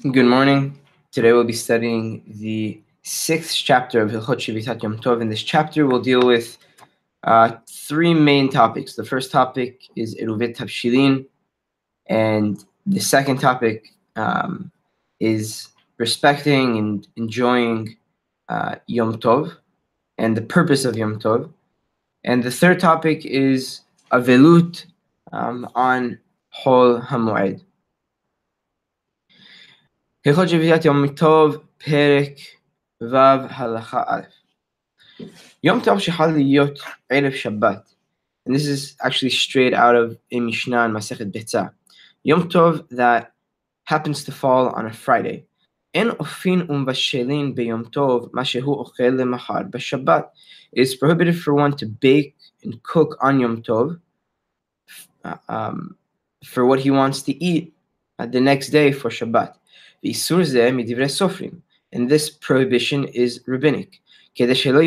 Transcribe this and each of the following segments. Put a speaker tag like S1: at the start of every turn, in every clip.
S1: Good morning. Today we'll be studying the sixth chapter of Hilchot Shevitat Yom Tov. In this chapter, we'll deal with three main topics. The first topic is Eruvet Tavshilin, and the second topic is respecting and enjoying Yom Tov and the purpose of Yom Tov. And the third topic is Avelut on Hol HaMoed. הלכות שביתת יום טוב, פרק ו' הלכה א'. יום טוב שחל להיות ערב שבת. And this is actually straight out of a Mishnah in Masechet Betzah. Yom Tov that happens to fall on a Friday. אין אופין ומבשלין ביום טוב מה שהוא אוכל למחר בשבת. It is prohibited for one to bake and cook on Yom Tov for what he wants to eat the next day for Shabbat. ואיסור זה מדברי סופרים, and this prohibition is rabbinic. כדי שלא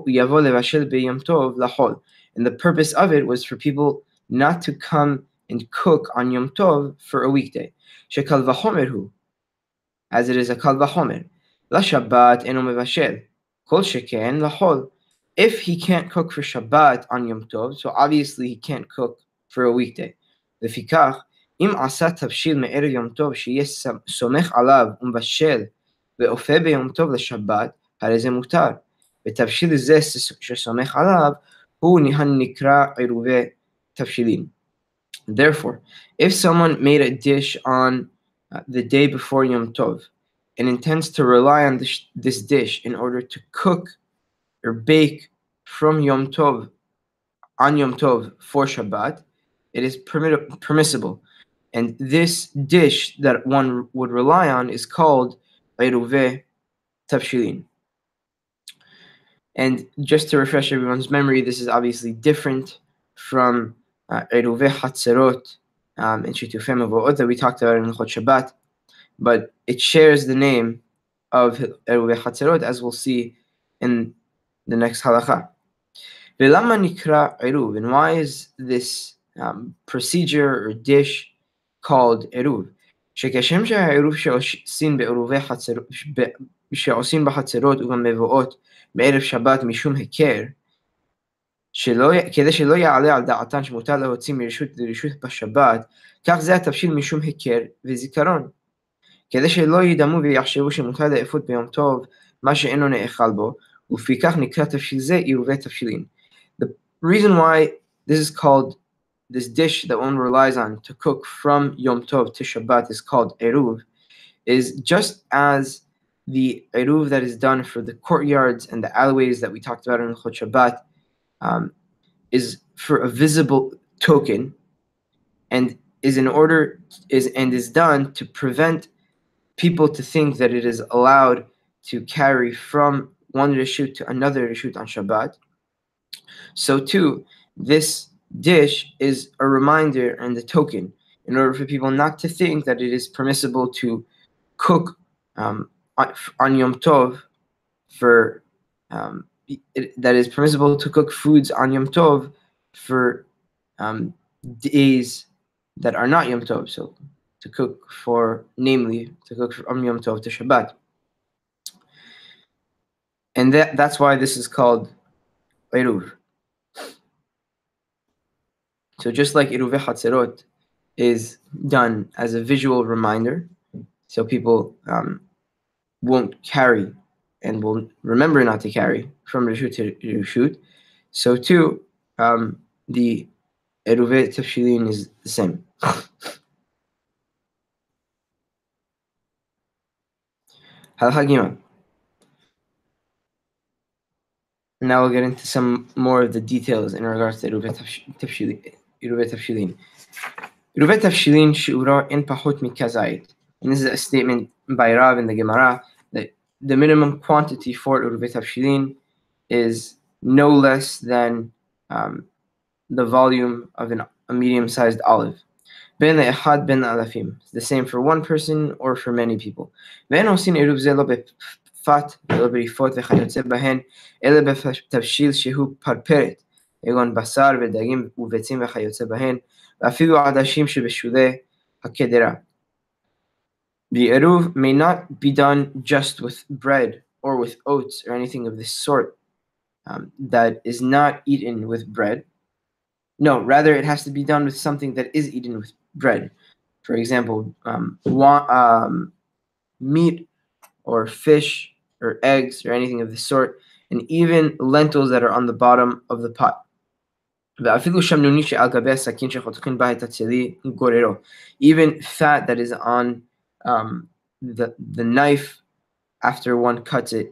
S1: יבוא לבשל ביום טוב לחול, and the purpose of it was for people not to come and cook on Yom Tov for a weekday. שקל וחומר הוא, as it is a קל וחומר, לשבת אינו מבשל, כל שכן לחול. If he can't cook for Shabbat on Yom Tov, so obviously he can't cook for a weekday. לפיכך, אם עשה תבשיל מערב יום טוב שיהיה סומך עליו ומבשל ואופה ביום טוב לשבת, הרי זה מותר. ותבשיל זה שסומך עליו הוא נקרא עירובי תבשילין. Therefore, if someone made a dish on the day before Yom Tov and intends to rely on this dish in order to cook or bake from Yom Tov on Yom Tov for Shabbat, it is permissible. And this dish that one would rely on is called Eruve Tavshilin. And just to refresh everyone's memory, this is obviously different from Eruve Hatzerot and Shitufei Mevo'ot that we talked about in Hilchot Shabbat, but it shares the name of Eruve Hatzerot, as we'll see in the next halakha. Ve'lama nikra eruv, and why is this procedure or dish called עירוב? שכשם שהעירוב שעושים בחצרות ובמבואות בערב שבת משום היכר, כדי שלא יעלה על דעתן שמותר להוציא מרשות לרשות בשבת, כך זה התבשיל משום היכר וזיכרון. כדי שלא ידמו ויחשבו שמותר לאפות ביום טוב מה שאינו נאכל בו, ולפיכך נקרא תבשיל זה עירובי תבשילין. The reason why this is called this dish that one relies on to cook from Yom Tov to Shabbat is called Eruv, is just as the Eruv that is done for the courtyards and the alleyways that we talked about in Hilchot Shabbat is for a visible token and is done to prevent people to think that it is allowed to carry from one reshut to another reshut on Shabbat. So too, this dish is a reminder and a token in order for people not to think that it is permissible to cook on Yom Tov that is permissible to cook foods on Yom Tov for days that are not Yom Tov. So to cook from Yom Tov to Shabbat. And that's why this is called Eruv. So just like Eruve Hatzerot is done as a visual reminder, so people won't carry and will remember not to carry from Reshut to Reshut, so too the Eruve Tavshilin is the same. Halakha Gimel. Now we'll get into some more of the details in regards to Eruve Tavshilin. Eruve Tavshilin shi'ura en pachot mikazayit. And this is a statement by Rav in the Gemara that the minimum quantity for Eruve Tavshilin is no less than the volume of a medium-sized olive. Ben le'echad ben alafim. It's the same for one person or for many people. Ve'en osin eruv ze lo בפת ולא בריפות וכיוצא בהן, אלא בתבשיל שהוא פרפרת, כגון בשר ודגים וביצים וכיוצא בהן, ואפילו עדשים שבשולי הקדרה. The eruv may not be done just with bread or with oats or anything of this sort that is not eaten with bread. No, rather it has to be done with something that is eaten with bread. For example, meat or fish or eggs or anything of the sort, and even lentils that are on the bottom of the pot. Even fat that is on the knife after one cuts it,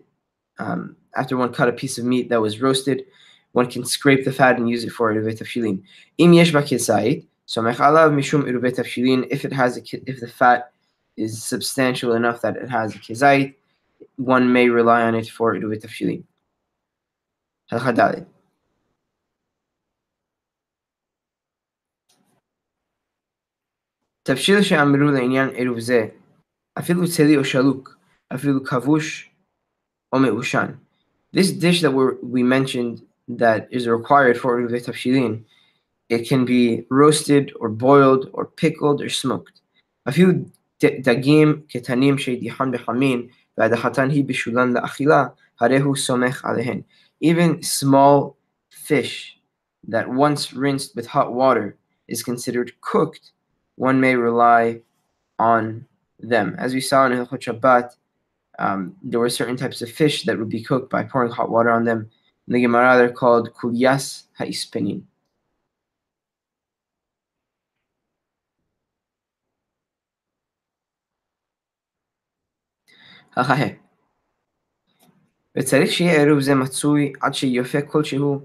S1: after one cut a piece of meat that was roasted, one can scrape the fat and use it for eruvet tafshilin. Im yesh ba kesait, somech alav mishum eruvet tafshilin. If the fat is substantial enough that it has a kezait, one may rely on it for eruvet tafshilin. Halakha dalet. תבשיל שאמרו לעניין עירוב זה, אפילו צלי או שלוק, אפילו כבוש או מעושן. This dish that we mentioned that is required for עירובי תבשילין, it can be roasted or boiled or pickled or smoked. אפילו דגים קטנים שהדיחן בחמין והדחתן היא בשולן לאכילה, הרי הוא סומך עליהן. Even small fish that once rinsed with hot water is considered cooked, one may rely on them. As we saw in Hilchot Shabbat, there were certain types of fish that would be cooked by pouring hot water on them. In the Gemara, they're called kulyas ha'ispenin. וצריך שיהיה עירוב זה מצוי עד שיופה כלשהו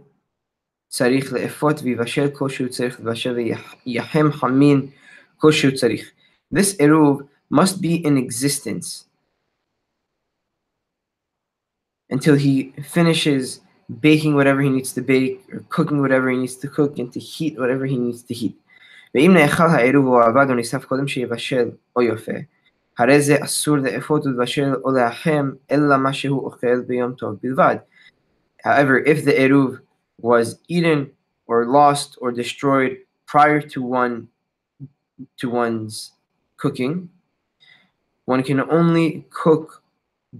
S1: צריך לאפות ויבשל כלשהו צריך לבשל ויחם חמין כלשהו צריך. This עירוב must be in existence until he finishes baking whatever he needs to bake or cooking whatever he needs to cook and to heat whatever he needs to heat. ואם נאכל העירוב או עבד או נשרף קודם שיבשל או יופה, הרי זה אסור לאפות ולבשל או להחם אלא מה שהוא אוכל ביום טוב בלבד. However, if the eruv was eaten or lost or destroyed prior to one's cooking, one can only cook,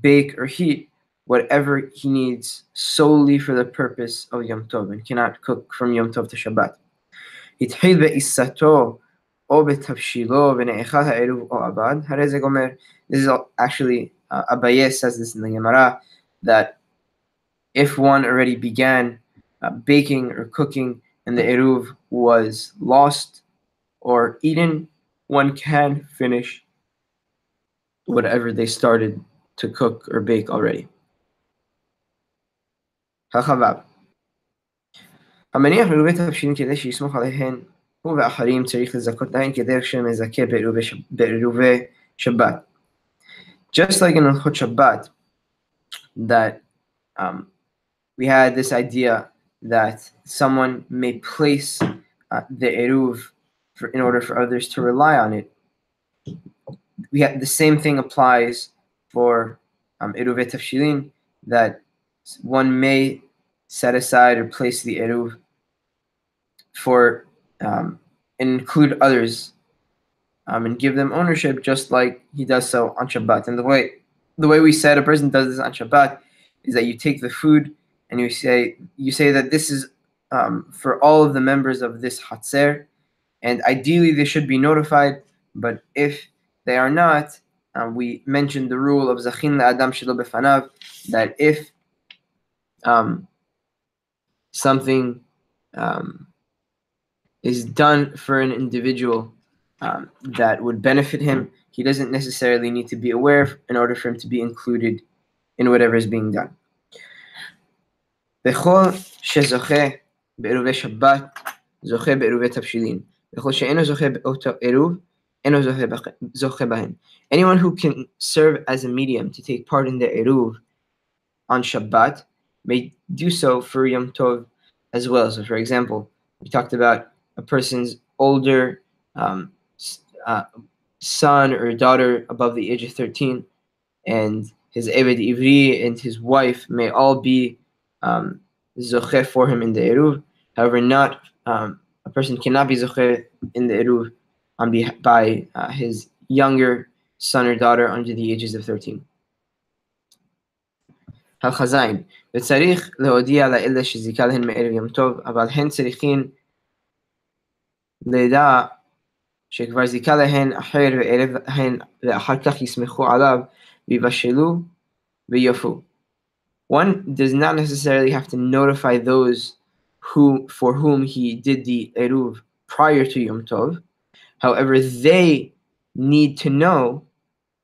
S1: bake, or heat whatever he needs solely for the purpose of Yom Tov and cannot cook from Yom Tov to Shabbat. התחיל בעיסתו או בתבשילו ונאכל העירוב או עבד, הרי זה גומר. This is actually, Abaye says this in the Gemara, that if one already began baking or cooking and the eruv was lost or eaten, one can finish whatever they started to cook or bake already. Hachavav. המניח עירובי תבשילין כדי שיסמוך עליהן הוא ואחרים צריך לזכות להן כדרך שמזכה בעירובי שבת. Just like in Hilchot Shabbat, that we had this idea that someone may place the eruv in order for others to rely on it. We have the same thing applies for eruv tafshilin, that one may set aside or place the eruv for and include others and give them ownership, just like he does so on Shabbat. And the way we said a person does this on Shabbat is that you take the food and you say that this is for all of the members of this Hatzer, and ideally they should be notified, but if they are not, we mentioned the rule of Zachin la'adam shelo befanav, that if something is done for an individual that would benefit him, he doesn't necessarily need to be aware in order for him to be included in whatever is being done. וכל שזוכה בעירובי שבת, זוכה בעירובי תבשילין. וכל שאינו זוכה באותו עירוב, אינו זוכה בהן. Anyone who can serve as a medium to take part in the עירוב on Shabbat may do so for Yom Tov as well. So, for example, we talked about a person's older son or daughter above the age of 13, and his Eved Ivri and his wife may all be zocheh for him in the eruv. However, not a person cannot be zocheh in the eruv by his younger son or daughter under the ages of 13. الخزائن וצריך להודיע לאלה שזיכה להן מערב יום טוב, אבל הן צריכין לדע שכבר זיכה להן אחר וערב הן ואחר כך יסמכו עליו ויבשלו ויפו. One does not necessarily have to notify those for whom he did the eruv prior to Yom Tov. However, they need to know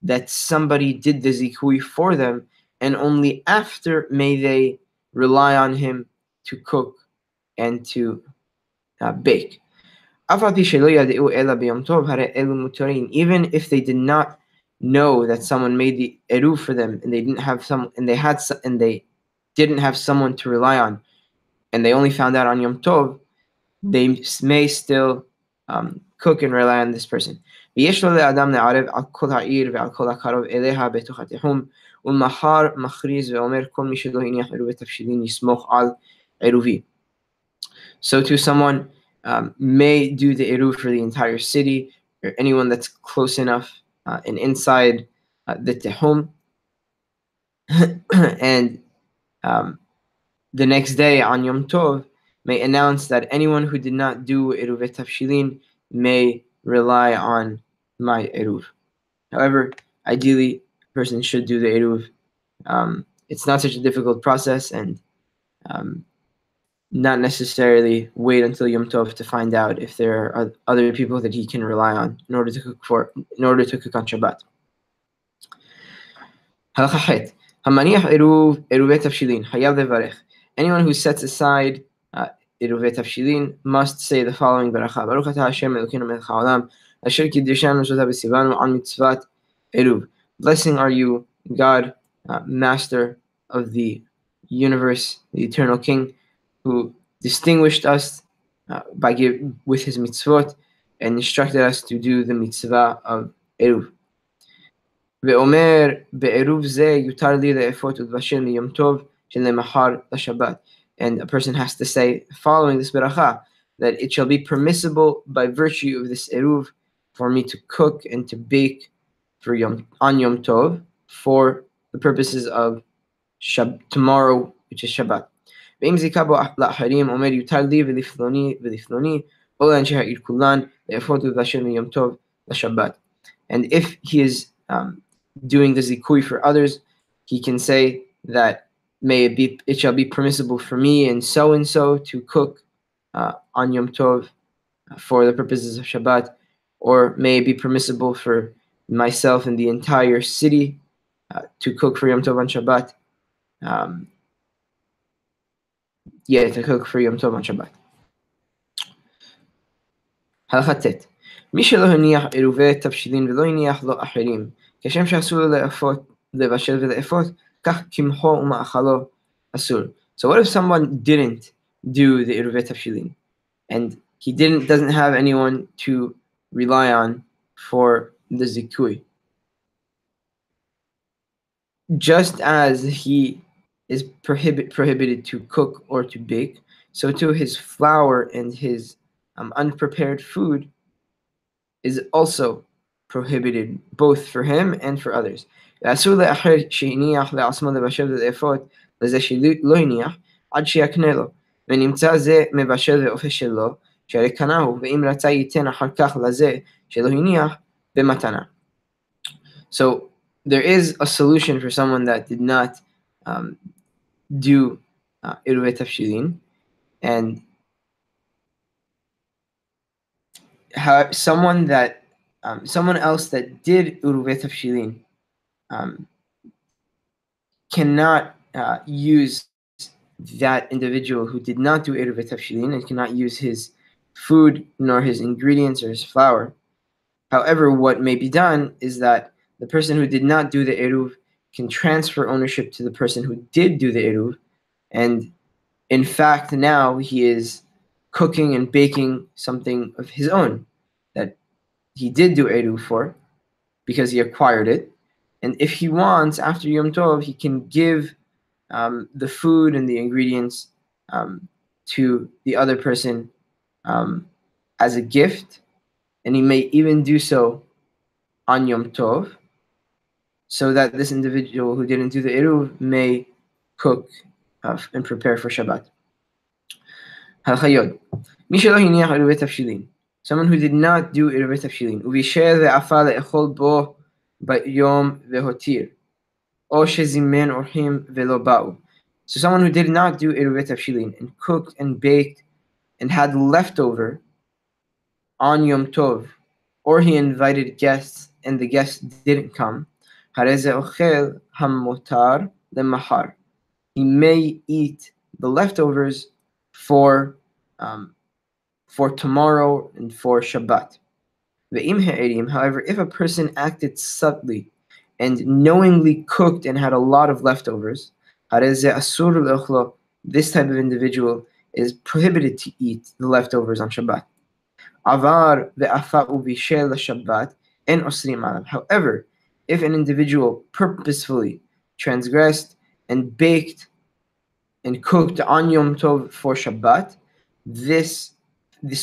S1: that somebody did the zikui for them, and only after may they rely on him to cook and to bake. Even if they did not know that someone made the eruv for them, and they didn't have someone to rely on, and they only found out on Yom Tov, they may still cook and rely on this person. So to someone may do the eruv for the entire city, or anyone that's close enough and inside the tehum. And the next day on Yom Tov may announce that anyone who did not do eruv tafshilin may rely on my eruv. However, ideally, a person should do the eruv. It's not such a difficult process, and not necessarily wait until Yom Tov to find out if there are other people that he can rely on in order to cook on Shabbat. Halakha het. Hamaniach eruv tafshilin hayav levarech. Anyone who sets aside eruv tafshilin must say the following beracha: Baruch atah Hashem Elokeinu melech haolam asher kiddeshanu v'shota b'sivanu al mitzvat eruv. Blessing are you, God, Master of the universe, the eternal King, who distinguished us with his mitzvot and instructed us to do the mitzvah of eruv. ואומר בעירוב זה יותר לי לאפות ולבשל מיום טוב שלמחר לשבת. And a person has to say, following this beracha, that it shall be permissible by virtue of this eruv for me to cook and to bake on Yom Tov for the purposes of tomorrow, which is Shabbat. ואם זיכה בו לאחרים אומר יותר לי ולפלוני או לאנשי העיר כולן לאפות ולבשל מיום טוב לשבת. And if he is doing the zikui for others, he can say that it shall be permissible for me and so to cook on Yom Tov for the purposes of Shabbat, or may it be permissible for myself and the entire city to cook for Yom Tov on Shabbat. To cook for Yom Tov on Shabbat. הלכה ט' מי שלא הניח עירובי תבשילין ולא הניח לו אחרים, כשם שאסור לו לבשל ולאפות, כך קמחו ומאכלו אסור. So what if someone didn't do the עירובי תבשילין, and he doesn't have anyone to rely on for the zikui? Just as he is prohibited to cook or to bake, so too his flour and his unprepared food is also prohibited, both for him and for others. ואסור לאחר שהניח לעצמו לבשל ולאפות לזה שלא הניח עד שיקנה לו, ונמצא זה מבשל ואופה שלו, שהרי קנהו, ואם רצה ייתן אחר כך לזה שלא הניח במתנה. So there is a solution for someone that did not do עירובי תבשילין, and someone else that did עירובי תבשילין cannot use that individual who did not do עירובי תבשילין and cannot use his food nor his ingredients or his flour. However, what may be done is that the person who did not do the eruv can transfer ownership to the person who did do the eruv, and in fact now he is cooking and baking something of his own that he did do eruv for because he acquired it. And if he wants, after Yom Tov, he can give the food and the ingredients to the other person as a gift, and he may even do so on Yom Tov, so that this individual who didn't do the Eruv may cook and prepare for Shabbat. Halachayot. מי שלא הניח עירובי תבשילין, someone who did not do עירובי תבשילין, ובישל ועפה לאכול בו ביום והותיר, או שזימן אורחים ולא באו. So someone who did not do עירובי תבשילין and cooked and baked and had leftover on Yom Tov, or he invited guests and the guests didn't come, הרי זה אוכל המותר למחר. He may eat the leftovers for tomorrow and for Shabbat. However, if a person acted subtly and knowingly cooked and had a lot of leftovers, this type of individual is prohibited to eat the leftovers on Shabbat. However, if an individual purposefully transgressed and baked and cooked on Yom Tov for Shabbat, this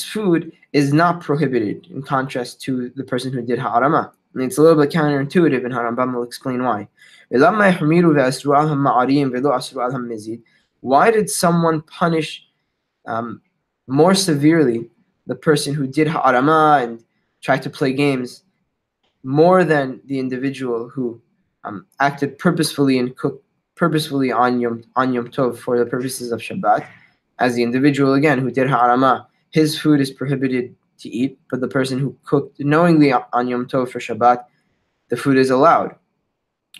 S1: food is not prohibited, in contrast to the person who did ha'arama. And it's a little bit counterintuitive, and Harambam will explain why. Why did someone punish more severely the person who did ha'arama and tried to play games more than the individual who acted purposefully and cooked purposefully on Yom Tov for the purposes of Shabbat? As the individual, again, who did ha'arama, his food is prohibited to eat, but the person who cooked knowingly on Yom Tov for Shabbat, the food is allowed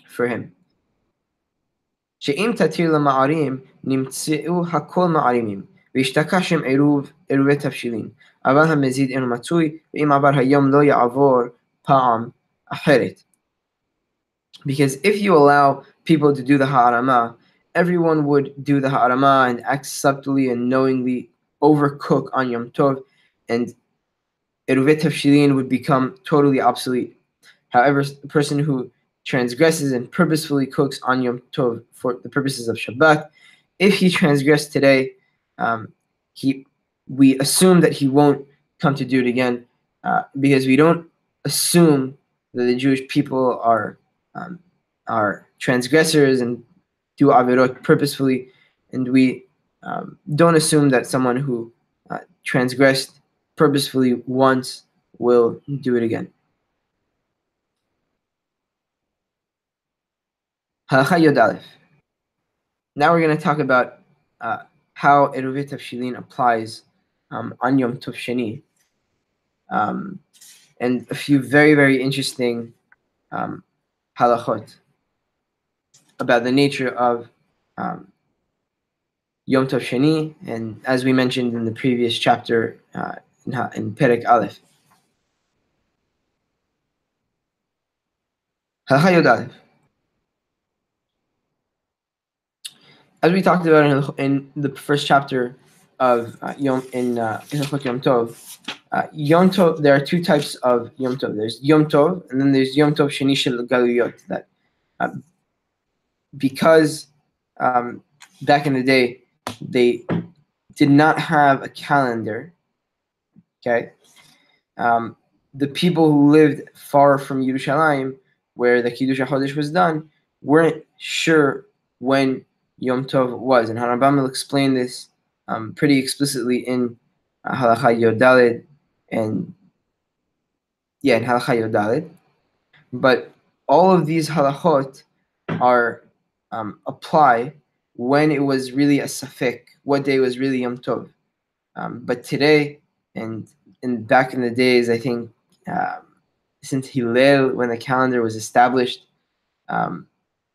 S1: for him. She'im tatir lema'arim nimtzeu hakol ma'arimim v'ishtakah shem eruve tavshilin aval hamezid enu matzui ve'im abar hayom lo ya'avor pa'am acheret. Because if you allow people to do the ha'arama, everyone would do the ha'arama and act subtly and knowingly overcook on Yom Tov, and eruve tavshilin would become totally obsolete. However, the person who transgresses and purposefully cooks on Yom Tov for the purposes of Shabbat, if he transgressed today, we assume that he won't come to do it again, because we don't assume that the Jewish people are transgressors and do avirot purposefully, and we don't assume that someone who transgressed purposefully once will do it again. Halacha Yod Aleph. Now we're going to talk about how Eruv Tavshilin applies on Yom Tov Sheni, and a few very, very interesting halachot about the nature of Yom Tov Sheni, and as we mentioned in the previous chapter in Perek Aleph. Halacha Yod Aleph. As we talked about in the first chapter of Yom Tov, Yom Tov, there are two types of Yom Tov. There's Yom Tov, and then there's Yom Tov Sheni Shel Galuyot. That because back in the day they did not have a calendar. Okay, the people who lived far from Yerushalayim, where the Kiddush HaChodesh was done, weren't sure when Yom Tov was, and Harambam will explain this pretty explicitly in Halacha Yod Daled, in Halacha Yod Daled. But all of these halachot are apply when it was really a safek, what day was really Yom Tov. But today, and back in the days, I think since Hillel, when the calendar was established,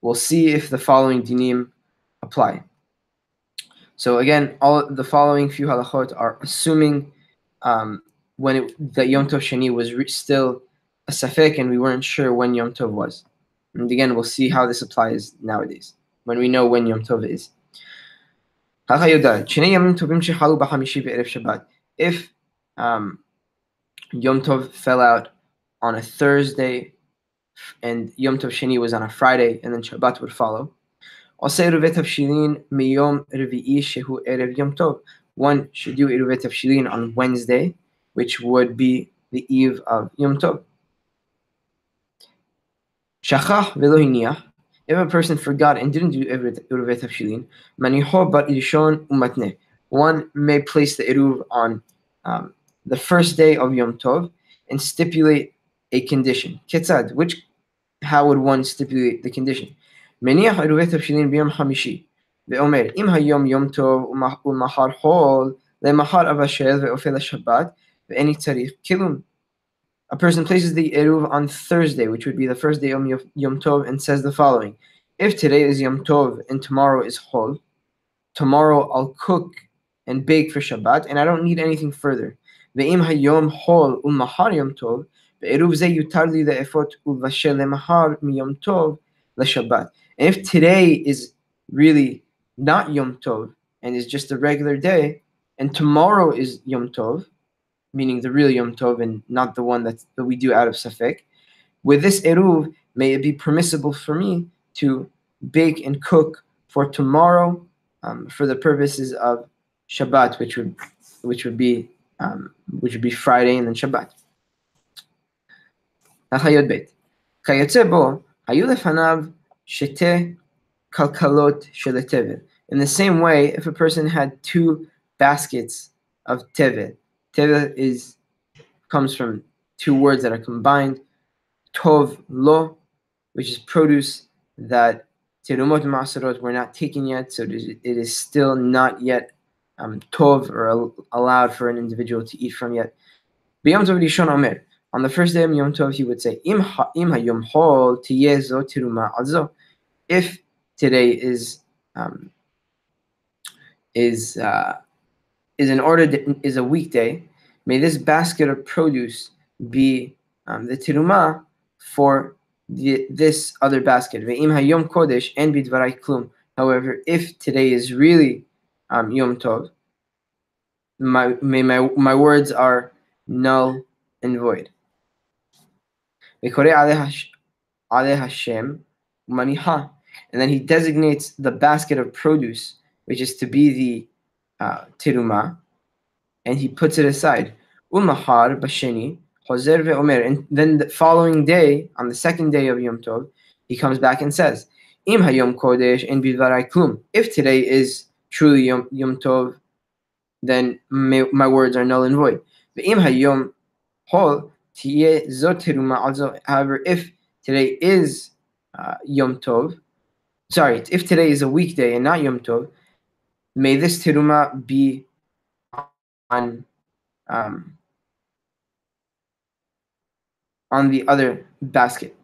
S1: we'll see if the following dinim apply. So again, all the following few halachot are assuming when that Yom Tov Sheni was still a safek and we weren't sure when Yom Tov was. And again, we'll see how this applies nowadays, when we know when Yom Tov is. If Yom Tov fell out on a Thursday and Yom Tov Sheni was on a Friday, and then Shabbat would follow, one should do Eruv Tavshilin on Wednesday, which would be the eve of Yom Tov. Shachach velo hiniach. If a person forgot and didn't do Eruv Tavshilin, maniho bat rishon umatne. One may place the Eruv on the first day of Yom Tov and stipulate a condition. Ketzad, how would one stipulate the condition? Meniach Eruv Tavshilin b'yom hamishi. ואומר, אם היום יום טוב ומחר חול, למחר אבשל ואופה לשבת, ואיני צריך כלום. A person places the Eruv on Thursday, which would be the first day of Yom Tov, and says the following: if today is Yom Tov and tomorrow is Chol, tomorrow I'll cook and bake for Shabbat, and I don't need anything further. Ve'im hayom Chol u'mahar Yom Tov, ve'eruv ze yutar li le'efot u'vashel le'mahar miyom Tov le'Shabbat. And if today is really not Yom Tov and is just a regular day, and tomorrow is Yom Tov, meaning the real Yom Tov and not the one that we do out of Safek, with this Eruv, may it be permissible for me to bake and cook for tomorrow for the purposes of Shabbat, which would be Friday and then Shabbat. Achayot Bet. Kayotze bo, hayu lefanav shete kalkalot shel tevel. In the same way, if a person had two baskets of tevel, tevel comes from two words that are combined. Tov lo, which is produce that terumot and maserot were not taken yet, so it is still not yet tov or allowed for an individual to eat from yet. B'yom tov rishon omer. On the first day of Yom Tov, he would say, Im hayom hol tiyeh zo teruma al zo. If today is a weekday, may this basket of produce be the teruma for this other basket. Ve'im hayom kodesh en bidvarai klum. However, if today is really Yom Tov, my words are null and void. Ve'koreh aleh Hashem maniha. And then he designates the basket of produce, which is to be the teruma, and he puts it aside. Umahar basheni hozer ve'omer. And then the following day, on the second day of Yom Tov, he comes back and says, Im hayom kodesh en bidvarai klum. If today is truly Yom Tov, then my words are null and void. Ve'im hayom hol tiyeh zo teruma also. However, if today is Yom Tov, if today is a weekday and not Yom Tov, may this teruma be on the other basket.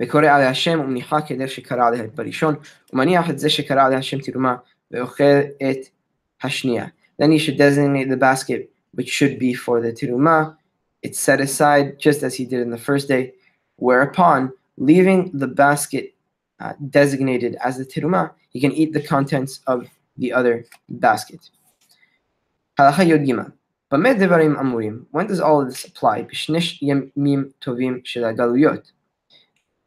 S1: וקורא עלי השם ומניחה כדרך שקרא עליה בראשון, ומניח את זה שקרא עליה השם תרומה, ואוכל את השנייה. Then you should designate the basket which should be for the teruma. It's set aside just as he did in the first day, whereupon, leaving the basket designated as the teruma, he can eat the contents of the other basket. Halacha Yod Gimel. B'meh devarim amurim. When does all of this apply? B'shnesh yamim tovim shel hagaluyot.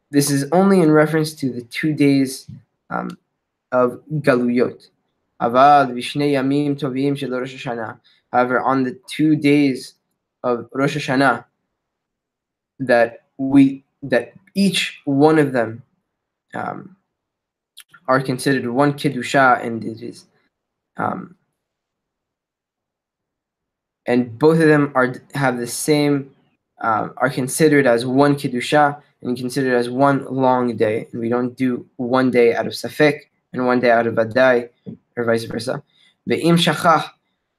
S1: This is only in reference to the 2 days of galuyot. Avad b'shnei yamim tovim shel Rosh Hashanah. However, on the 2 days of Rosh Hashanah, that each one of them are considered one kedusha, and it is and both of them have the same are considered as one kedusha and considered as one long day, and we don't do one day out of safek and one day out of vadai, or vice versa. Ve'im shachach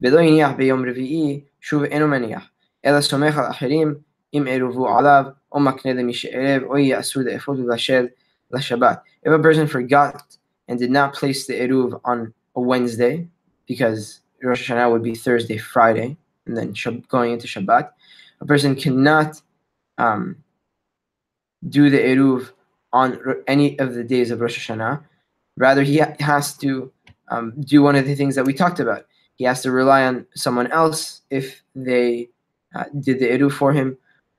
S1: ve'lo yiniach beyom revi'i shuv eno maniach ela somech al acherim im eruvu alav o makneh lemi she'erev o yasur de'efot u'vashel l'shabbat. If a person forgot and did not place the eruv on a Wednesday, because Rosh Hashanah would be Thursday, Friday, and then going into Shabbat, a person cannot do the eruv on any of the days of Rosh Hashanah. Rather, he has to do one of the things that we talked about. He has to rely on someone else if they did the eruv for him,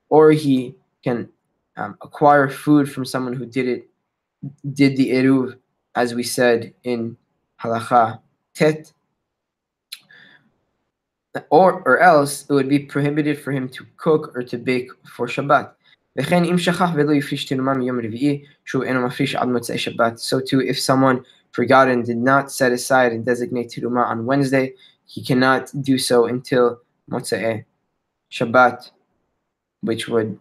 S1: or he can acquire food from someone who did the eruv, as we said in halacha tet. Or else it would be prohibited for him to cook or to bake for Shabbat. וכן אם שכח ולא יפריש תרומה מיום רביעי, שוב אינו מפריש עד מוצאי שבת. So too, if someone forgot and did not set aside and designate teruma on Wednesday, he cannot do so until Motzei Shabbat, which would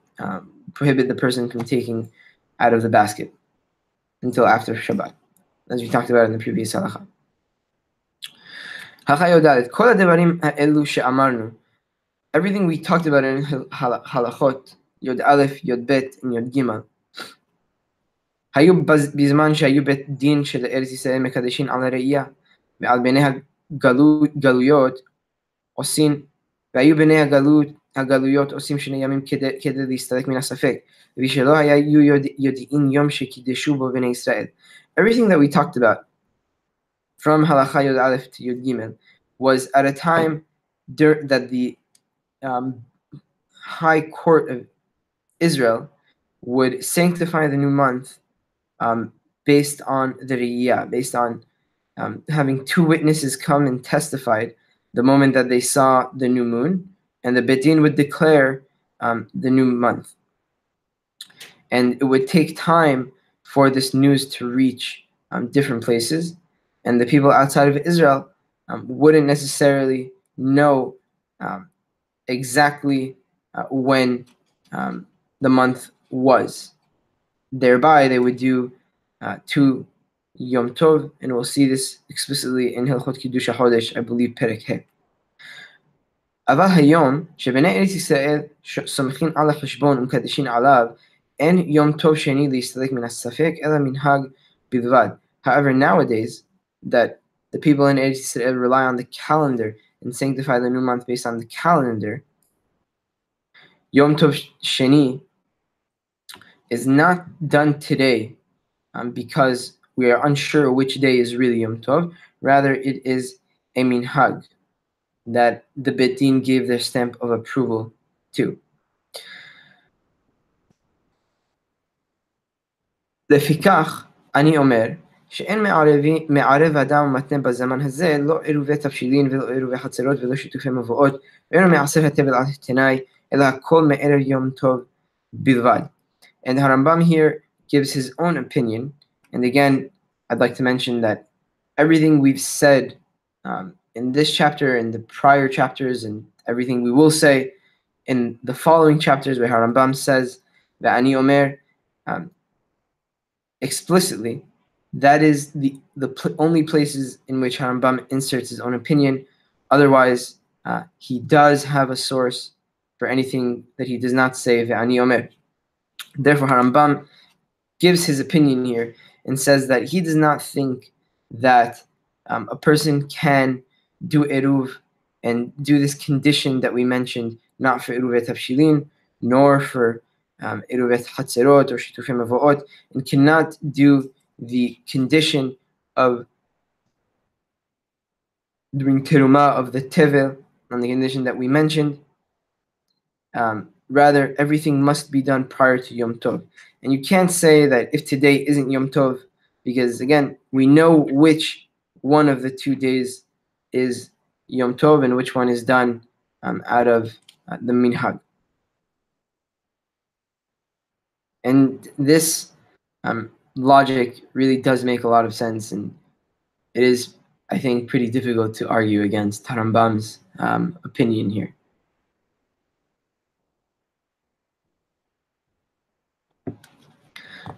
S1: prohibit the person from taking out of the basket until after Shabbat, as we talked about in the previous halacha. Everything we talked about in halachot, Yod Aleph, Yod Bet, and Yod Gimel, היו בזמן שהיו בית דין של ארץ ישראל מקדשים על הראייה, ועל בני הגלויות עושים, והיו בני הגלויות עושים שני ימים כדי להסתלק מן הספק, ושלא היו יודעים יום שקידשו בו בני ישראל. Everything that we talked about from halacha Yod Aleph to Yod Gimel was at a time that the High Court of Israel would sanctify the new month based on the Riyah, based on having two witnesses come and testified the moment that they saw the new moon, and the Beit Din would declare the new month. And it would take time for this news to reach different places, and the people outside of Israel wouldn't necessarily know exactly when the month was. Thereby, they would do two Yom Tov, and we'll see this explicitly in Hilchot Kiddush HaChodesh, I believe, Perek He. אבל היום, שבני ארץ ישראל סומכים על החשבון ומקדשים עליו, אין יום טוב שני להסתלק מן הספק, אלא מנהג בלבד. However, nowadays, that the people in Eretz Yisrael rely on the calendar and sanctify the new month based on the calendar, Yom Tov Sheni is not done today because we are unsure which day is really Yom Tov. Rather, it is a minhag that the Beit Din gave their stamp of approval to. לפיכך, אני אומר שאין מערב אדם ומתנה בזמן הזה לא עירובי תבשילין ולא עירובי חצרות ולא שיתופי מבואות ואינו מעשר התבל על התנאי אלא הכל מערב יום טוב בלבד. And Harambam here gives his own opinion. And again, I'd like to mention that everything we've said in this chapter and the prior chapters and everything we will say in the following chapters where Harambam says that Ani Omer explicitly, that is the only places in which Harambam inserts his own opinion. Otherwise, he does have a source for anything that he does not say, Ve'ani Omer. Therefore, Harambam gives his opinion here and says that he does not think that a person can do Eruv and do this condition that we mentioned, not for Eruvet Tavshilin, nor for Eruvet Hatzerot or Shitufim Avoot, and cannot do the condition of doing Terumah of the Tevel on the condition that we mentioned. Rather, everything must be done prior to Yom Tov. And you can't say that if today isn't Yom Tov, because again, we know which one of the 2 days is Yom Tov and which one is done out of the minhag. And this logic really does make a lot of sense, and it is, I think, pretty difficult to argue against Harambam's opinion here.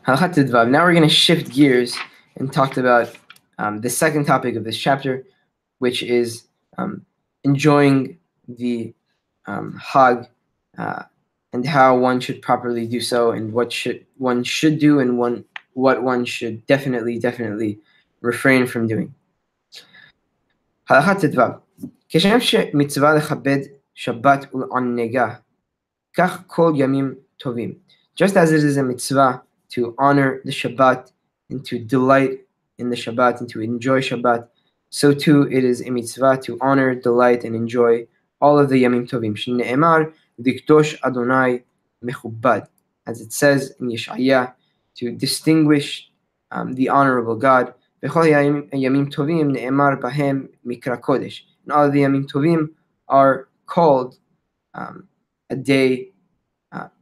S1: Now we're going to shift gears and talk about the second topic of this chapter, which is enjoying the Hag and how one should properly do so, and what one should do and what one should definitely refrain from doing. הלכה ט"ו, כשם שמצווה לכבד שבת ולענגה, כך כל ימים טובים. Just as it is a mitzvah to honor the Shabbat and to delight in the Shabbat and to enjoy Shabbat, so too it is a mitzvah to honor, delight, and enjoy all of the Yamim Tovim. Shne'emar Dikdosh Adonai Mechubad, as it says in Yeshaya, to distinguish the honorable God. V'chol Yamim Tovim ne'emar bahem mikra kodesh. And all of the Yamim Tovim are called a day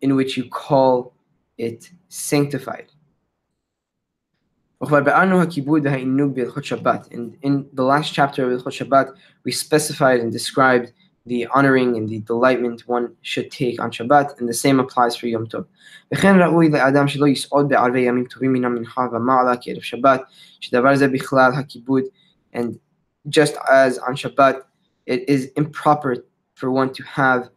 S1: in which you call it sanctified. And in the last chapter of Hilchot Shabbat, we specified and described the honoring and the delightment one should take on Shabbat, and the same applies for Yom Tov. And just as on Shabbat, it is improper for one to have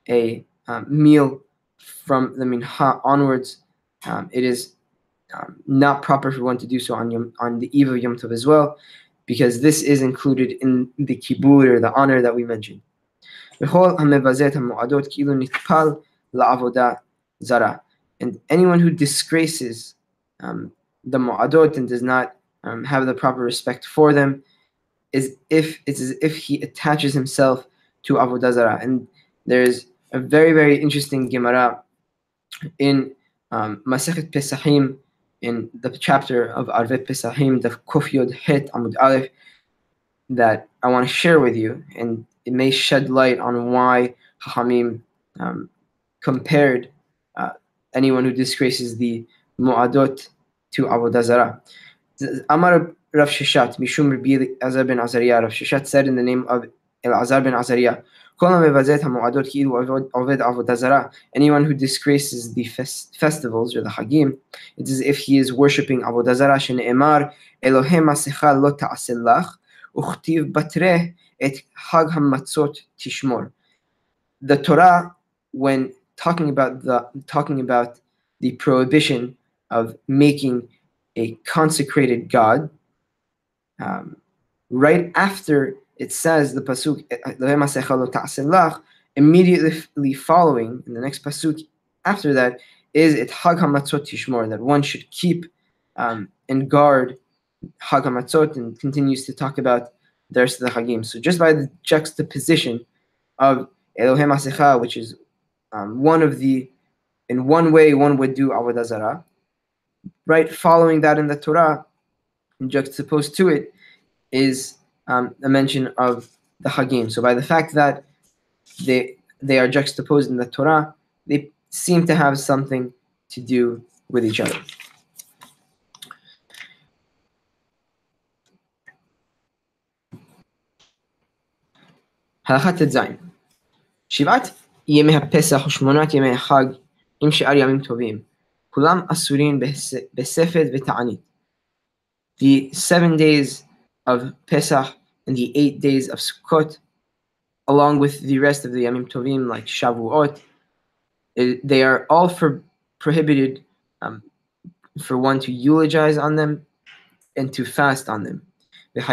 S1: a meal from the Mincha onwards. It is not proper for one to do so on the eve of Yom Tov as well, because this is included in the kibud, or the honor that we mentioned. And anyone who disgraces the mu'adot and does not have the proper respect for them, it's as if he attaches himself to avodah zarah. And there's a very, very interesting Gemara in Masechet Pesachim, in the chapter of Arvei Pesachim, the Kuf Yod Het Amud Aleph, that I want to share with you, and it may shed light on why Chachamim compared anyone who disgraces the Mu'adot to Avodah Zarah. Amar Rav Sheshat, Mishum Rabbi Elazar ben Azariah, Rav Sheshat said in the name of Elazar ben Azariah, anyone who disgraces the festivals or the Hagim, it's as if he is worshipping Avodah Zarah. Shene'emar Elohe Masecha lo ta'aseh lach uchtiv batreh et Hag HaMatzot tishmor. The Torah, when talking about the prohibition of making a consecrated God, right after it says the pasuk immediately following, in the next pasuk after that, is it Hag HaMatzot tishmor, that one should keep and guard Hag HaMatzot, and continues to talk about the rest of the Hagim. So just by the juxtaposition of Elohe Masecha, which is in one way one would do Avodah Zarah, right following that in the Torah, and juxtaposed to it is a mention of the Hagim. So by the fact that they are juxtaposed in the Torah, they seem to have something to do with each other. Halakha Tetzayin. Shivat ימי הפסח ושמונת ימי החג עם שאר ימים טובים, כולם אסורים בספד ותענית. The 7 days of Pesach and the 8 days of Sukkot, along with the rest of the Yamim Tovim like Shavuot, they are all prohibited for one to eulogize on them and to fast on them. And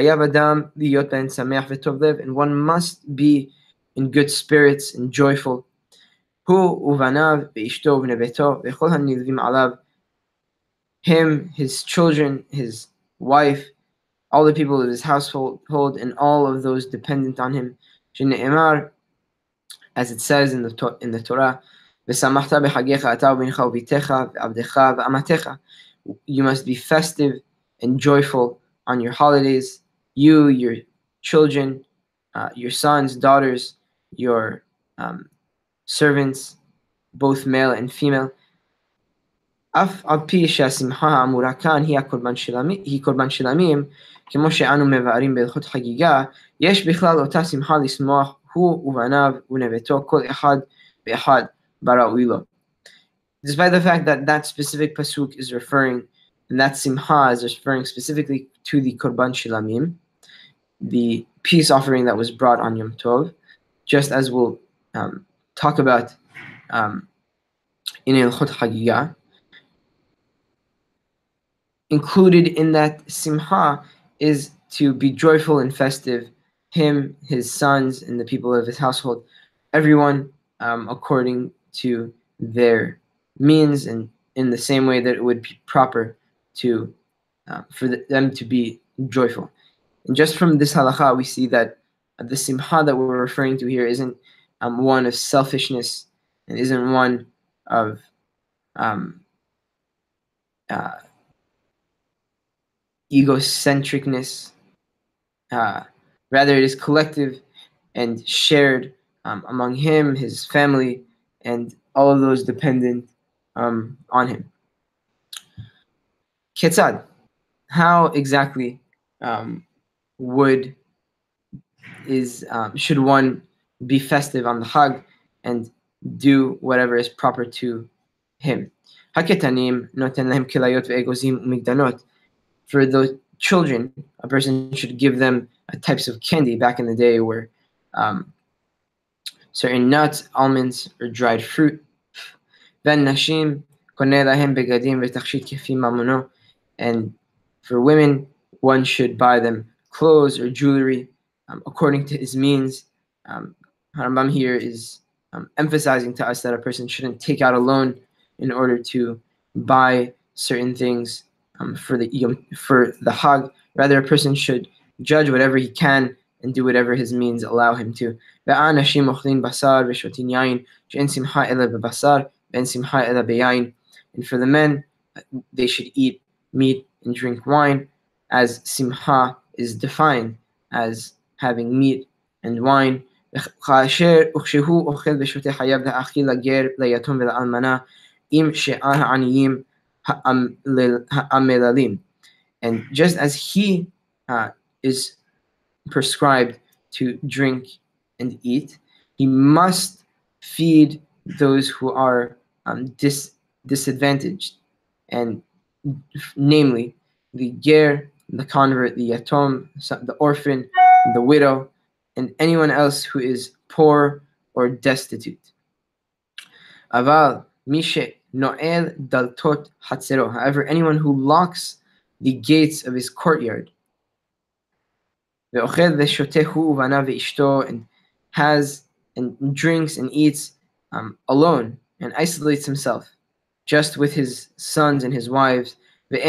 S1: one must be in good spirits and joyful. Him, his children, his wife, all the people of his household, and all of those dependent on him. As it says in the Torah, you must be festive and joyful on your holidays, you, your children, your sons, daughters, your servants, both male and female. אף על פי שהשמחה האמורה כאן היא קורבן של עמים, כמו שאנו מבארים בהלכות חגיגה, יש בכלל אותה שמחה לשמוח הוא ובניו ונבטו כל אחד ואחד בראוי לו. Despite the fact that that specific pasuk is referring, and that simcha is referring specifically to the korban shilamim, the peace offering that was brought on Yom Tov, just as we'll talk about in Hilchot Hagigah. Included in that simcha is to be joyful and festive, him, his sons, and the people of his household, everyone according to their means, and in the same way that it would be proper to for them to be joyful. And just from this halakha, we see that the simcha that we're referring to here isn't one of selfishness, and isn't one of egocentricness. Rather, it is collective and shared among him, his family, and all of those dependent on him. Ketzad, how exactly should one be festive on the Hag and do whatever is proper to him? Haketanim noten lehem kilayot ve'egozim umigdanot. For the children, a person should give them types of candy. Back in the day, where certain nuts, almonds, or dried fruit. והנשים קונה להם בגדים ותכשיט כפי ממונו. And for women, one should buy them clothes or jewelry according to his means. Harambam here is emphasizing to us that a person shouldn't take out a loan in order to buy certain things for the Hag. Rather, a person should judge whatever he can and do whatever his means allow him to. והאנשים אוכלים בשר ושותים יין שאין שמחה אלא בבשר ואין שמחה אלא ביין. And for the men, they should eat meat and drink wine, as simcha is defined as having meat and wine. וכשהוא אוכל ושותה חייב להאכיל לגר, ליתום ולאלמנה עם שאר העניים המללים. And just as he is prescribed to drink and eat, he must feed those who are disadvantaged, and namely the ger, the convert, the yatom, the orphan, the widow, and anyone else who is poor or destitute. Aval mishe noel daltot hatzero. However, anyone who locks the gates of his courtyard, and has and drinks and eats alone and isolates himself just with his sons and his wives, and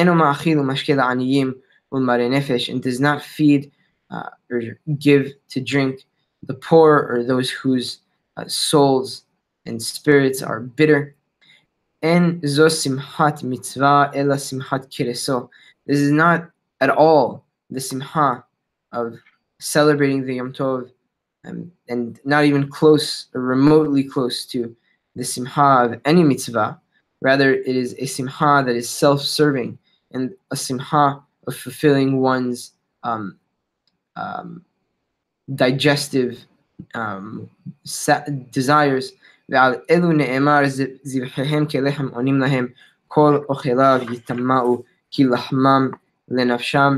S1: does not feed or give to drink the poor or those whose souls and spirits are bitter. This is not at all the simcha of celebrating the Yom Tov, and not even close or remotely close to the simcha of any mitzvah. Rather, it is a simcha that is self-serving and a simcha of fulfilling one's digestive desires. ועל אלו נאמר זבחיהם כלחם עונים להם כל אוכליו יטמאו כי לחמם לנפשם.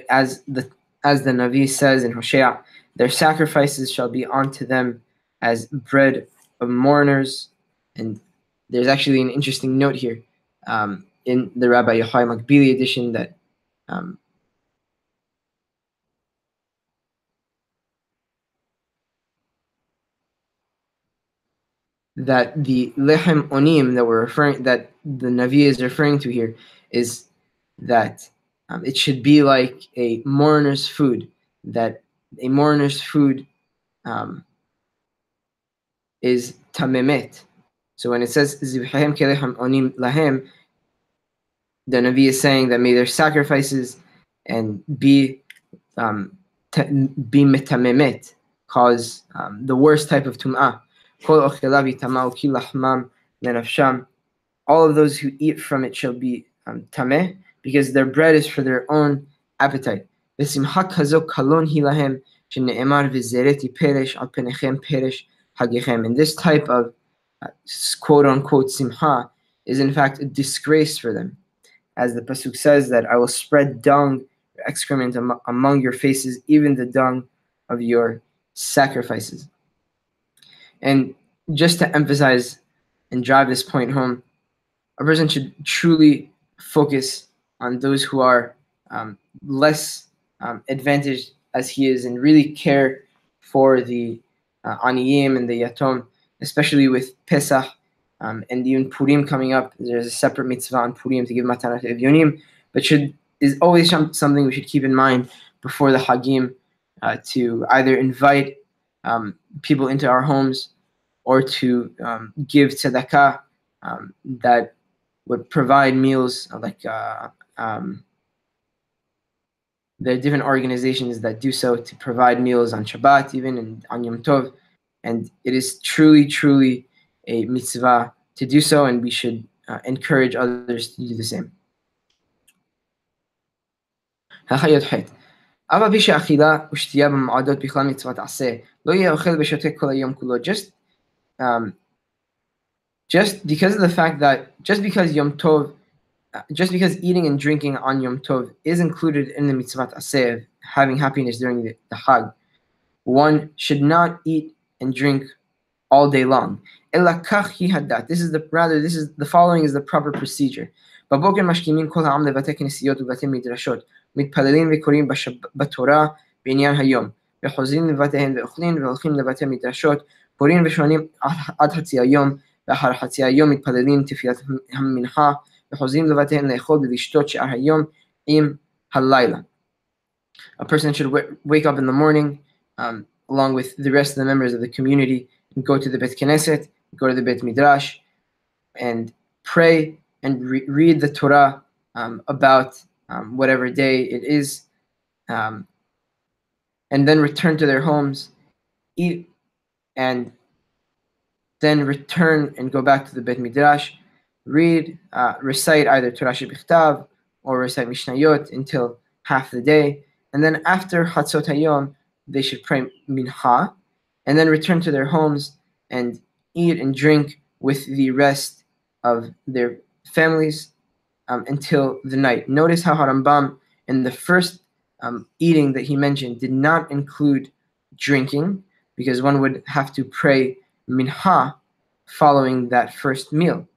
S1: As the Navi says in Hosea, their sacrifices shall be unto them as bread of mourners. And there's actually an interesting note here in the Rabbi Yochai Makbili edition that that the lechem onim that the Navi is referring to here is that it should be like a mourner's food. That a mourner's food is tamemet. So when it says zivhehem kelechem onim lahem, the Navi is saying that may their sacrifices and be metamemet, cause the worst type of tum'ah. All of those who eat from it shall be tameh, because their bread is for their own appetite. And this type of quote-unquote simcha is in fact a disgrace for them. As the pasuk says that I will spread dung, excrement among your faces, even the dung of your sacrifices. And just to emphasize and drive this point home, a person should truly focus on those who are less advantaged as he is, and really care for the aniyim and the yatom, especially with Pesach and even Purim coming up. There's a separate mitzvah on Purim to give matanat to evyonim, but is always something we should keep in mind before the Hagim, to either invite people into our homes or to give tzedakah that would provide meals. Like there are different organizations that do so to provide meals on Shabbat, even and on Yom Tov, and it is truly, truly a mitzvah to do so, and we should encourage others to do the same. אבל פי שאכילה ושתייה במועדות בכלל מצוות עשה, לא יהיה אוכל ושותה כל היום כולו. Just because of the fact that just because eating and drinking on Yom Tov is included in the mitzvot aseh, having happiness during the Hag, one should not eat and drink all day long. This is the following is the proper procedure. בבוקר משכימים כל העם לבתי כנסיות ובתי מדרשות, מתפללים וקוראים בתורה בעניין היום, וחוזרים לבתיהם ואוכלים והולכים לבתי מדרשות, קוראים ושואלים עד חצי היום, ואחר חצי היום מתפללים תפילת המנחה, וחוזרים לבתיהם לאכול ולשתות שאר היום עם הלילה. A person should wake up in the morning along with the rest of the members of the community and go to the Bet Knesset, go to the Bet Midrash, and pray and read the Torah about whatever day it is, and then return to their homes, eat, and then return and go back to the Bet Midrash, read, recite either Torah Shevitat or recite Mishnayot until half the day, and then after Chatzot Hayom, they should pray Mincha, and then return to their homes and eat and drink with the rest of their families until the night. Notice how Harambam in the first eating that he mentioned did not include drinking, because one would have to pray Mincha following that first meal.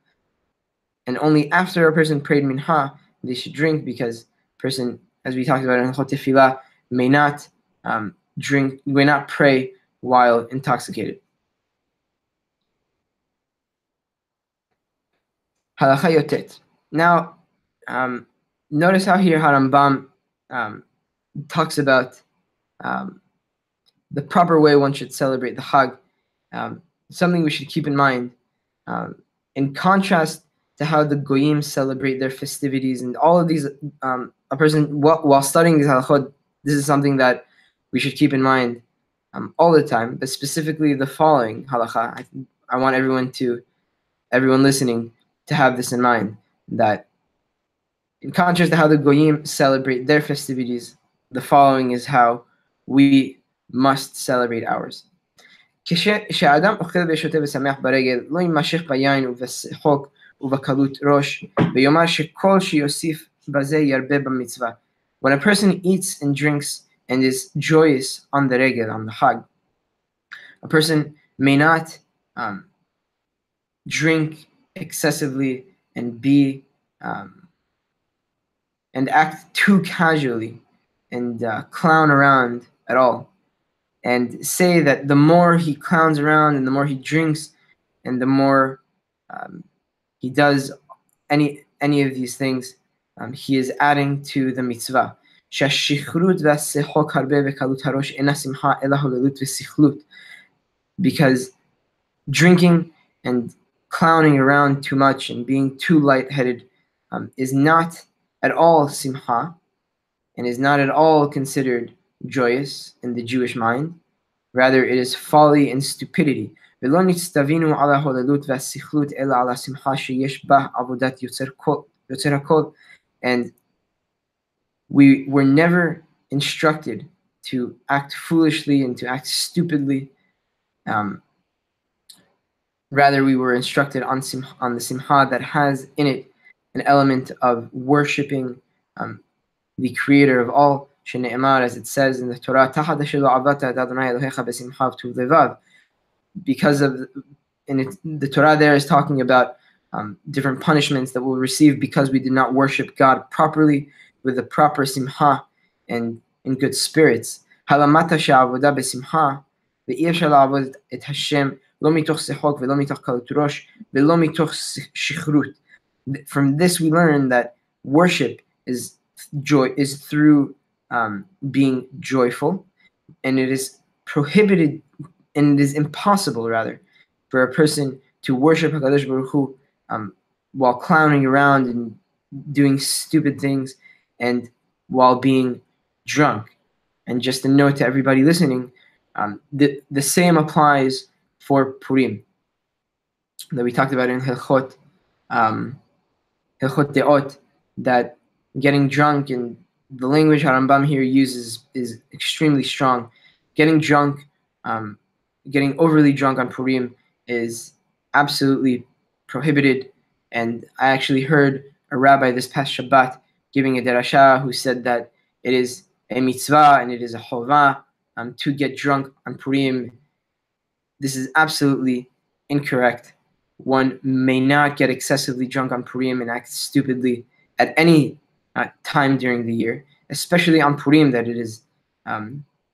S1: And only after a person prayed Mincha, they should drink, because a person, as we talked about in Chot Tefillah, may not pray while intoxicated. Halacha Yotet. Now, notice how here Harambam talks about the proper way one should celebrate the Hag. Something we should keep in mind, in contrast to how the Goyim celebrate their festivities and all of these, a person while studying these halachot, this is something that we should keep in mind all the time, but specifically the following halacha. I want everyone listening to have this in mind, that in contrast to how the Goyim celebrate their festivities, the following is how we must celebrate ours. כשאדם אוכל ושותה ושמח ברגל, לא יימשך ביין ובשחוק ובקלות ראש, ויאמר שכל שיוסיף בזה ירבה במצווה. When a person eats and drinks and is joyous on the regel, on the Hag, a person may not drink excessively and and act too casually and clown around at all, and say that the more he clowns around and the more he drinks and the more he does any of these things, he is adding to the mitzvah. Because drinking and clowning around too much and being too lightheaded is not at all simcha, and is not at all considered joyous in the Jewish mind. Rather, it is folly and stupidity. And we were never instructed to act foolishly and to act stupidly. Rather, we were instructed on the simcha that has in it an element of worshiping the Creator of all. As it says in the Torah, because of the Torah there is talking about different punishments that we'll receive because we did not worship God properly with the proper simcha and in good spirits. From this we learn that worship is through being joyful, and it is prohibited, and it is impossible rather for a person to worship HaKadosh Baruch Hu while clowning around and doing stupid things and while being drunk. And just a note to everybody listening, the same applies for Purim that we talked about in Hilchot Deot, that getting drunk, and the language Harambam here uses is extremely strong. Getting drunk, getting overly drunk on Purim is absolutely prohibited. And I actually heard a rabbi this past Shabbat giving a derasha who said that it is a mitzvah and it is a chovah to get drunk on Purim. This is absolutely incorrect. One may not get excessively drunk on Purim and act stupidly at any time during the year, especially on Purim, that it is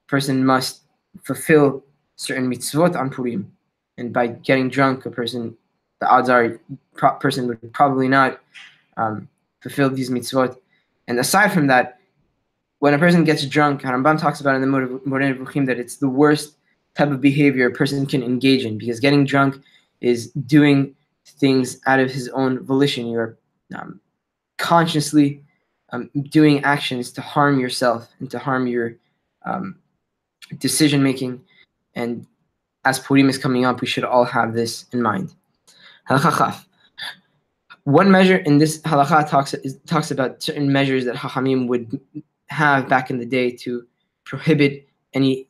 S1: person must fulfill certain mitzvot on Purim. And by getting drunk, the odds are person would probably not fulfill these mitzvot. And aside from that, when a person gets drunk, Rambam talks about in the Moreh Nevuchim that it's the worst type of behavior a person can engage in, because getting drunk is doing things out of his own volition. You're consciously doing actions to harm yourself and to harm your decision making. And as Purim is coming up, we should all have this in mind. Halakha Chaf. One measure in this halakha talks about certain measures that Chachamim would have back in the day to prohibit any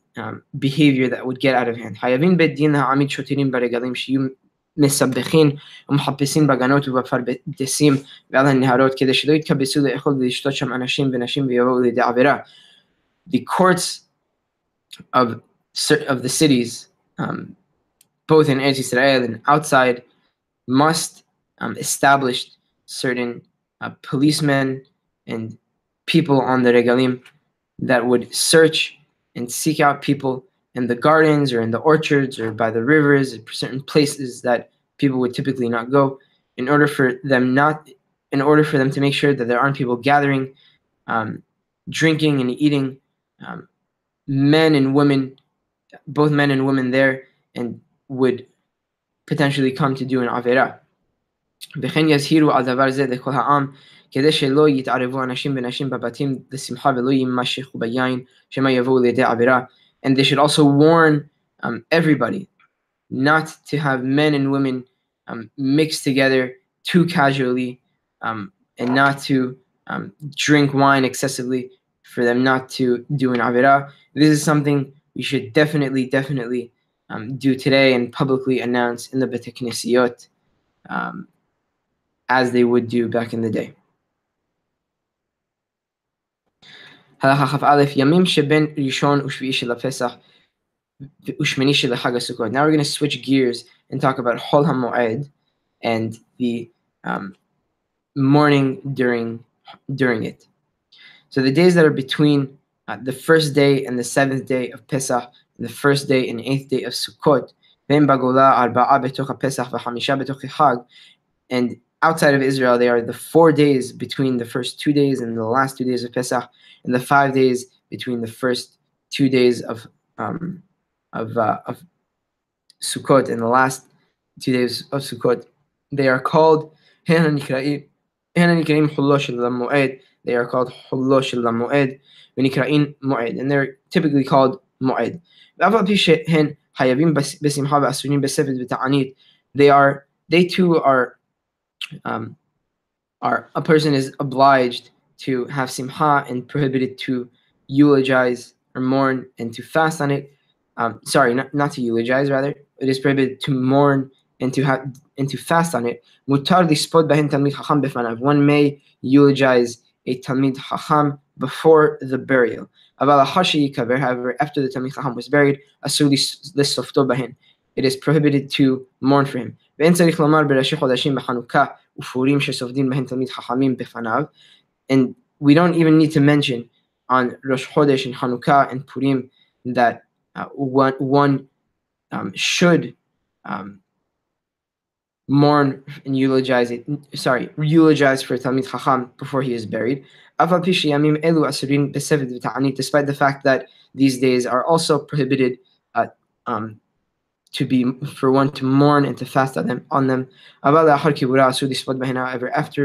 S1: behavior that would get out of hand. Hayavin bedin ha'amid shotirim baregalim shiyu מסבכים ומחפשים בגנות ובפרדסים ועל הנהרות כדי שלא יתקבצו לאכול ולשתות שם אנשים ונשים ויבואו לידי עבירה. The courts of the cities, both in Eretz Yisrael and outside, must establish certain policemen and people on the regalim that would search and seek out people in the gardens or in the orchards or by the rivers, or certain places that people would typically not go, in order for them to make sure that there aren't people gathering, drinking and eating, men and women, both men and women there, and would potentially come to do an avera. וכן יזהירו על דבר זה לכל העם, כדי שלא יתערבו אנשים ונשים בבתים לשמחה ולא יימשכו ביין, שמא יבואו לידי עבירה. And they should also warn everybody not to have men and women mixed together too casually, and not to drink wine excessively, for them not to do an avera. This is something we should definitely do today and publicly announce in the Beit Knesset, as they would do back in the day. הלכה כ"א, ימים שבין ראשון ושביעי של הפסח ושמיני של חג הסוכות. Now we're going to switch gears and talk about Chol HaMoed and the morning during it. So the days that are between the first day and the seventh day of Pesach, and the first day and eighth day of Sukkot, והם בגולה 4 בתוך הפסח ו5 בתוך החג, and outside of Israel, they are the 4 days between the first 2 days and the last 2 days of Pesach, and the 5 days between the first 2 days of Sukkot and the last 2 days of Sukkot. They are called Hullo Shel Moed. They are called Hullo Shel Moed, V'nikra'in Moed, and they're typically called Moed. They too are a person is obliged to have simcha and prohibited to eulogize or mourn and to fast on it. Not to eulogize, rather. It is prohibited to mourn and to fast on it. Mutar lispod bahen talmid chacham befanav. One may eulogize a talmid chacham before the burial. However, after the talmid chacham was buried, asur lisofto bahen. It is prohibited to mourn for him. And we don't even need to mention on Rosh Chodesh and Chanukah and Purim that one should mourn and eulogize for Talmid Chacham before he is buried. Despite the fact that these days are also prohibited for one to mourn and to fast on them. However, after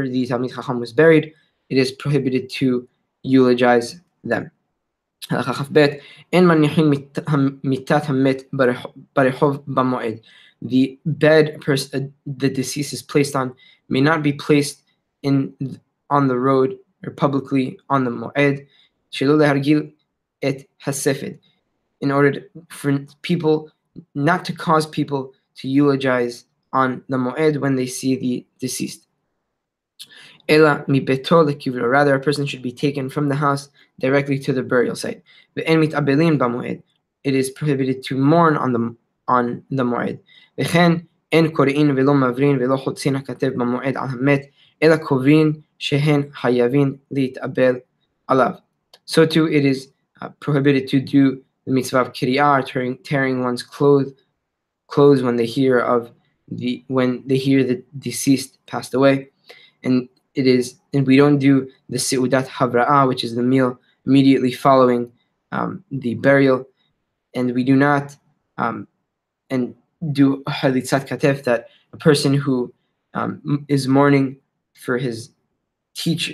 S1: the Talmid Chacham was buried, it is prohibited to eulogize them. הלכה כ"ב, אין מניחים מיתת המת ברחוב במועד. The bed the deceased is placed on may not be placed on the road or publicly on the moed, שלא להרגיל את הספד, in order for people not to cause people to eulogize on the moed when they see the deceased. Ela mi beto lekivro. Rather, a person should be taken from the house directly to the burial site. Ve'en mit'abelin b'moed. It is prohibited to mourn on the moed. Ve'chen en korein ve'lo mavrin ve'lo chotzin hakatev b'moed al hamet ela kovrin shehen hayavin lit'abel alav. So too, it is prohibited to do the mitzvah of kiriyah, tearing one's clothes when they hear the deceased passed away, and we don't do the Shevitat havra'ah, which is the meal immediately following the burial, and we do not and do halitzat katef, that a person who is mourning for his teacher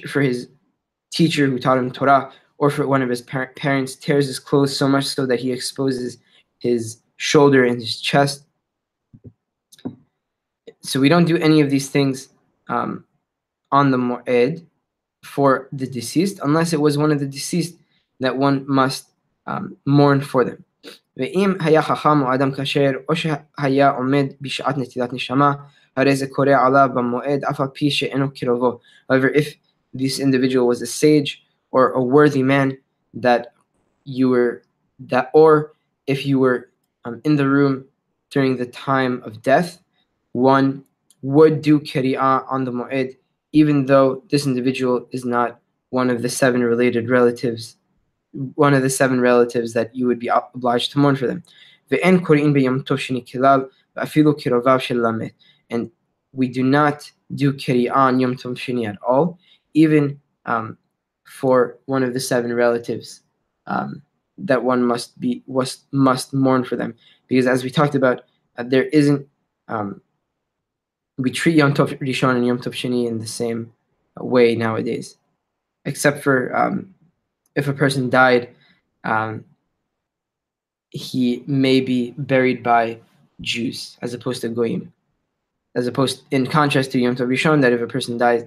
S1: who taught him Torah, or for one of his parents, tears his clothes so much so that he exposes his shoulder and his chest. So we don't do any of these things on the moed for the deceased, unless it was one of the deceased that one must mourn for them. ואם היה חכם או אדם כשר, או שהיה עומד בשעת נטילת נשמה, הרי זה קורא עליו במועד, אף על פי שאינו קרובו. However, if this individual was a sage or a worthy man or if you were in the room during the time of death, one would do kiriyah on the moed, even though this individual is not one of the seven relatives that you would be obliged to mourn for them. And we do not do kiriyah on Yom Tov Sheni at all, even for one of the seven relatives that one must mourn for them, because as we talked about, there isn't we treat Yom Tov Rishon and Yom Tov Sheni in the same way nowadays, except for if a person died, he may be buried by Jews as opposed to Goyim. In contrast to Yom Tov Rishon, that if a person dies,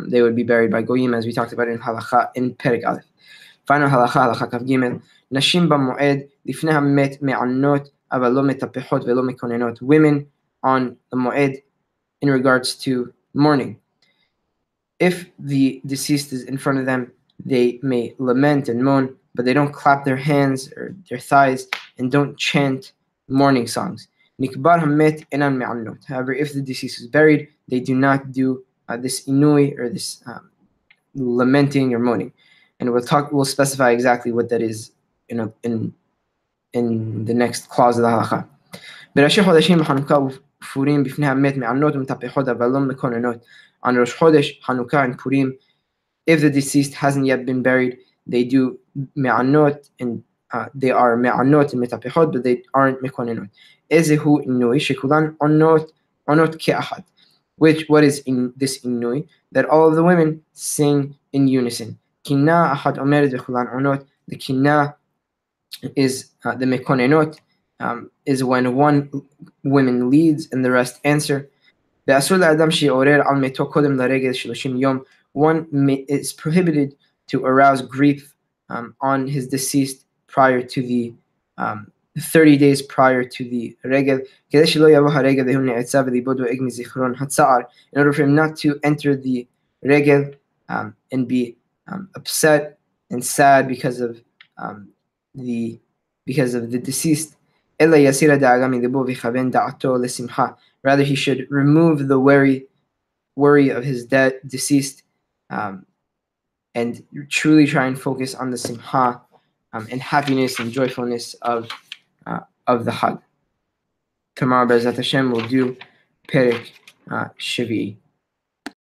S1: they would be buried by Goyim, as we talked about in Halacha in Perek Aleph. Final Halacha Kav Gimel. Nashim b'moed lifnei hamet me'anot aval lo metapechot ve'lo mekonenot. Women on the moed in regards to mourning, if the deceased is in front of them, they may lament and moan, but they don't clap their hands or their thighs and don't chant mourning songs. Nikbar hamet enan me'anot. However, if the deceased is buried, they do not do this inui, or this lamenting or moaning, and we'll specify exactly what that is in the next clause of the halacha. בראשי חודשים בחנוכה ופורים בפני המת מענות ומטפחות אבל לא מקוננות. On Rosh Chodesh, Hanukkah, and Purim, if the deceased hasn't yet been buried, they do me'anot, and they are me'anot and metapechot, but they aren't mekonenot. Ezehu inui shekulan onot ke'achat. What is in this inui? That all of the women sing in unison. Kinna achat omeret v'chulan onot. The kinna is the mekonenot, is when one woman leads and the rest answer. One is prohibited to arouse grief on his deceased prior to the 30 days prior to the regel, in order for him not to enter the regel and be upset and sad because of the deceased. Rather, he should remove the worry of his deceased and truly try and focus on the simcha and happiness and joyfulness of the Hag. Tomorrow, Be'ezrat Hashem, we'll do Perek Shevi'i.